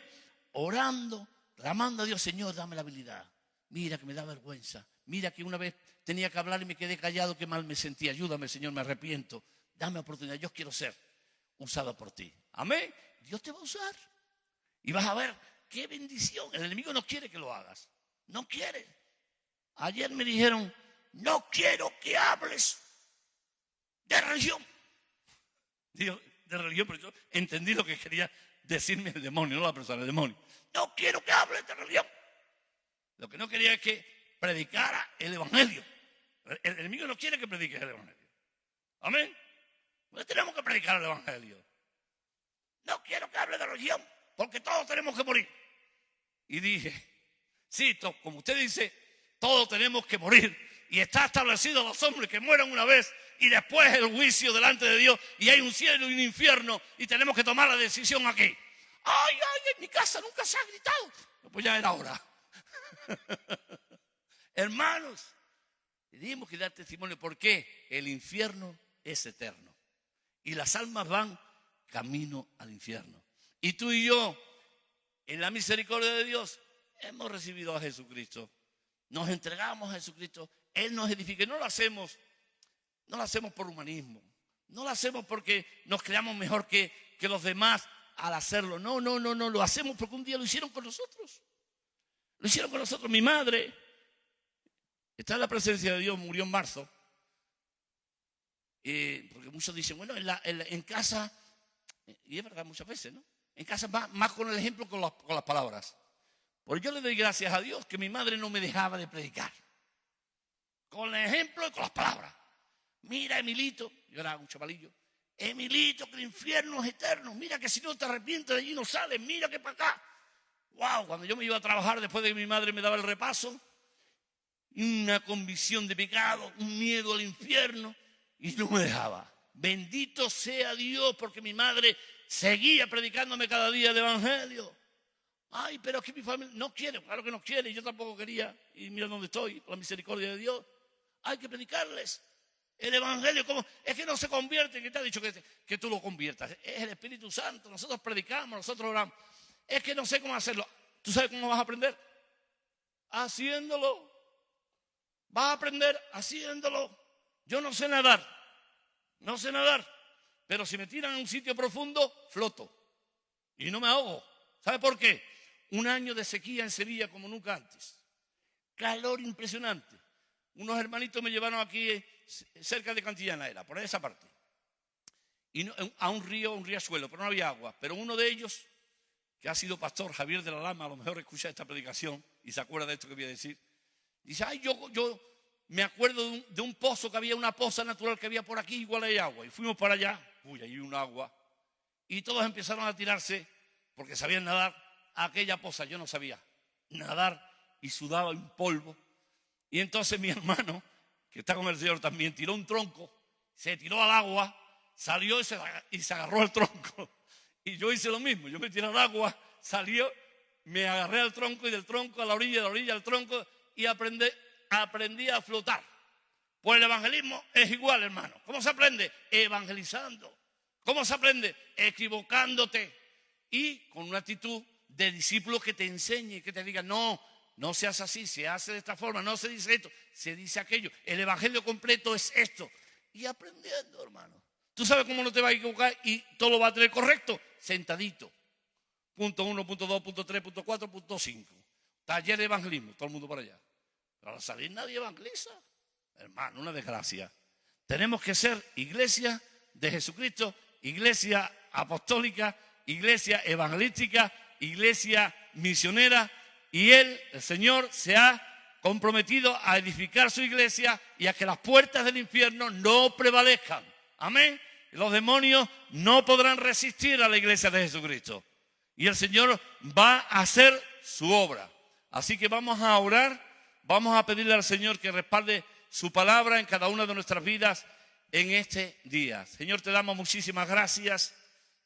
Orando, clamando a Dios, Señor, dame la habilidad. Mira que me da vergüenza. Mira que una vez tenía que hablar y me quedé callado, qué mal me sentí. Ayúdame, Señor, me arrepiento. Dame oportunidad, yo quiero ser usado por ti. Amén. Dios te va a usar. Y vas a ver qué bendición. El enemigo no quiere que lo hagas. No quiere. Ayer me dijeron, no quiero que hables de religión. Digo, de religión, pero yo entendí lo que quería decirme el demonio, no la persona, el demonio. No quiero que hables de religión. Lo que no quería es que predicara el Evangelio. El enemigo no quiere que prediques el Evangelio. Amén. Pues tenemos que predicar el Evangelio. No quiero que hable de religión, porque todos tenemos que morir. Y dije, sí, como usted dice, todos tenemos que morir. Y está establecido los hombres que mueran una vez y después el juicio delante de Dios. Y hay un cielo y un infierno y tenemos que tomar la decisión aquí. Ay, en mi casa nunca se ha gritado. Pues ya era hora. Hermanos, tenemos que dar testimonio porque el infierno es eterno. Y las almas van camino al infierno. Y tú y yo, en la misericordia de Dios, hemos recibido a Jesucristo. Nos entregamos a Jesucristo. Él nos edifica. No lo hacemos por humanismo. No lo hacemos porque nos creamos mejor que los demás al hacerlo. No. Lo hacemos porque un día lo hicieron con nosotros. Lo hicieron con nosotros. Mi madre está en la presencia de Dios, murió en marzo. Porque muchos dicen, bueno, en casa, y es verdad muchas veces, ¿no? En casa más con el ejemplo que con las palabras. Pues yo le doy gracias a Dios que mi madre no me dejaba de predicar. Con el ejemplo y con las palabras. Mira, Emilito, yo era un chavalillo. Emilito, que el infierno es eterno. Mira que si no te arrepientes de allí no sales. Mira que para acá. Wow, cuando yo me iba a trabajar después de que mi madre me daba el repaso, una convicción de pecado, un miedo al infierno, y no me dejaba. Bendito sea Dios, porque mi madre seguía predicándome cada día el evangelio. Ay, pero es que mi familia no quiere, claro que no quiere, y yo tampoco quería, y mira dónde estoy, por la misericordia de Dios. Hay que predicarles el evangelio. ¿Cómo? Es que no se convierten. ¿Quién te ha dicho que tú lo conviertas? Es el Espíritu Santo. Nosotros predicamos, nosotros oramos. Es que no sé cómo hacerlo. ¿Tú sabes cómo vas a aprender? Haciéndolo. Vas a aprender haciéndolo. Yo no sé nadar, pero si me tiran a un sitio profundo, floto y no me ahogo. ¿Sabe por qué? Un año de sequía en Sevilla como nunca antes. Calor impresionante. Unos hermanitos me llevaron aquí cerca de Cantillana, era por esa parte, y a un riachuelo, pero no había agua. Pero uno de ellos, que ha sido pastor, Javier de la Lama, a lo mejor escucha esta predicación y se acuerda de esto que voy a decir. Dice, ay, yo me acuerdo de un pozo, que había una poza natural que había por aquí, igual hay agua. Y fuimos para allá, uy, hay un agua. Y todos empezaron a tirarse, porque sabían nadar, a aquella poza. Yo no sabía nadar y sudaba un polvo. Y entonces mi hermano, que está con el Señor también, tiró un tronco, se tiró al agua, salió y se agarró al tronco. Y yo hice lo mismo, yo me tiré al agua, salió, me agarré al tronco, y del tronco a la orilla al tronco, y aprendí a flotar. Pues el evangelismo es igual, hermano. ¿Cómo se aprende? Evangelizando. ¿Cómo se aprende? Equivocándote y con una actitud de discípulo que te enseñe, que te diga, no seas así, se hace de esta forma, no se dice esto, se dice aquello. El evangelio completo es esto. Y aprendiendo, hermano. ¿Tú sabes cómo no te vas a equivocar y todo lo va a tener correcto? Sentadito. Punto 1, punto 2, punto 3, punto 4, punto 5. Taller de evangelismo, todo el mundo para allá. Pero al salir nadie evangeliza. Hermano, una desgracia. Tenemos que ser iglesia de Jesucristo, iglesia apostólica, iglesia evangelística, iglesia misionera. Y Él, el Señor, se ha comprometido a edificar su iglesia y a que las puertas del infierno no prevalezcan. Amén. Los demonios no podrán resistir a la iglesia de Jesucristo. Y el Señor va a hacer su obra. Así que vamos a orar, vamos a pedirle al Señor que respalde su palabra en cada una de nuestras vidas en este día. Señor, te damos muchísimas gracias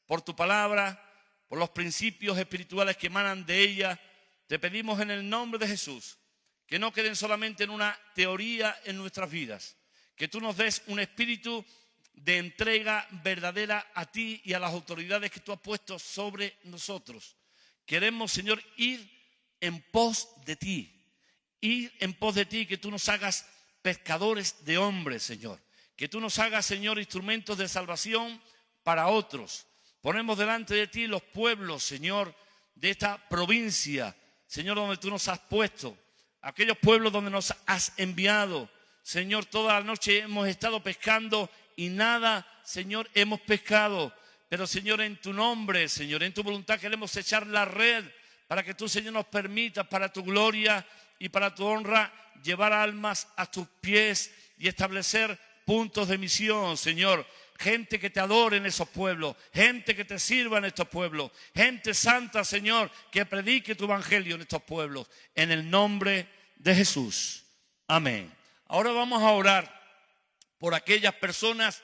por tu palabra, por los principios espirituales que emanan de ella. Te pedimos en el nombre de Jesús que no queden solamente en una teoría en nuestras vidas, que tú nos des un espíritu de entrega verdadera a ti y a las autoridades que tú has puesto sobre nosotros. Queremos, Señor, ir en pos de ti, que tú nos hagas pescadores de hombres, Señor, que tú nos hagas, Señor, instrumentos de salvación para otros. Ponemos delante de ti los pueblos, Señor, de esta provincia, Señor, donde tú nos has puesto, aquellos pueblos donde nos has enviado. Señor, toda la noche hemos estado pescando y nada, Señor, hemos pescado. Pero, Señor, en tu nombre, Señor, en tu voluntad queremos echar la red para que tú, Señor, nos permitas para tu gloria y para tu honra llevar almas a tus pies y establecer puntos de misión, Señor. Gente que te adore en esos pueblos, gente que te sirva en estos pueblos, gente santa, Señor, que predique tu evangelio en estos pueblos. En el nombre de Jesús. Amén. Ahora vamos a orar por aquellas personas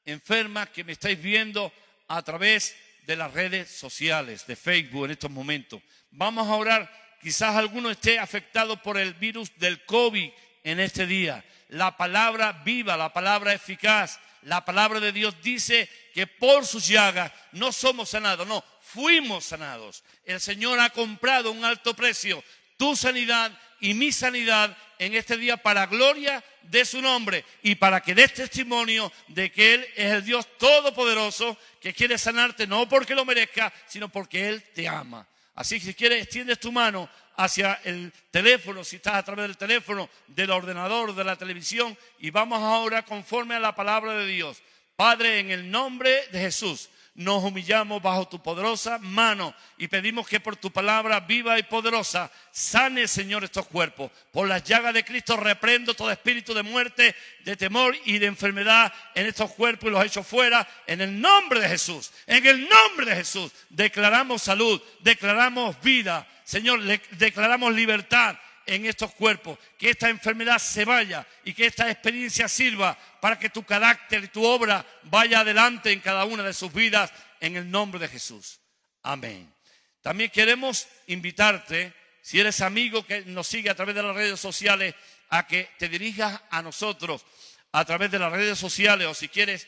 enfermas que me estáis viendo a través de las redes sociales, de Facebook en estos momentos. Vamos a orar. Quizás alguno esté afectado por el virus del COVID en este día. La palabra viva, la palabra eficaz, la palabra de Dios dice que por sus llagas no somos sanados, no, fuimos sanados. El Señor ha comprado a un alto precio tu sanidad y mi sanidad en este día para gloria de su nombre y para que des testimonio de que Él es el Dios todopoderoso que quiere sanarte no porque lo merezca, sino porque Él te ama. Así que si quieres, extiendes tu mano hacia el teléfono, si estás a través del teléfono, del ordenador, de la televisión, y vamos ahora conforme a la palabra de Dios. Padre, en el nombre de Jesús, nos humillamos bajo tu poderosa mano y pedimos que por tu palabra viva y poderosa sane, Señor, estos cuerpos. Por las llagas de Cristo reprendo todo espíritu de muerte, de temor y de enfermedad en estos cuerpos y los echo fuera en el nombre de Jesús. En el nombre de Jesús declaramos salud, declaramos vida, Señor, declaramos libertad en estos cuerpos, que esta enfermedad se vaya y que esta experiencia sirva para que tu carácter y tu obra vaya adelante en cada una de sus vidas, en el nombre de Jesús. Amén. También queremos invitarte, si eres amigo que nos sigue a través de las redes sociales, a que te dirijas a nosotros a través de las redes sociales, o si quieres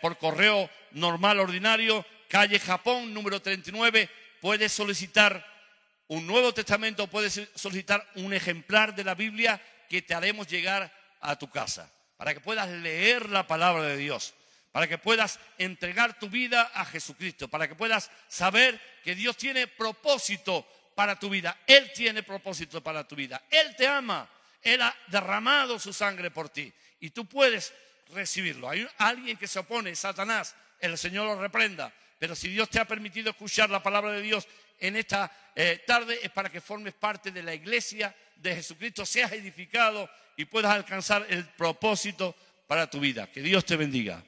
por correo normal, ordinario, calle Japón, número 39, puedes solicitar un Nuevo Testamento, puedes solicitar un ejemplar de la Biblia que te haremos llegar a tu casa, para que puedas leer la palabra de Dios, para que puedas entregar tu vida a Jesucristo, para que puedas saber que Dios tiene propósito para tu vida. Él tiene propósito para tu vida. Él te ama. Él ha derramado su sangre por ti y tú puedes recibirlo. Hay alguien que se opone, Satanás, el Señor lo reprenda, pero si Dios te ha permitido escuchar la palabra de Dios en esta tarde, es para que formes parte de la iglesia de Jesucristo, seas edificado y puedas alcanzar el propósito para tu vida. Que Dios te bendiga.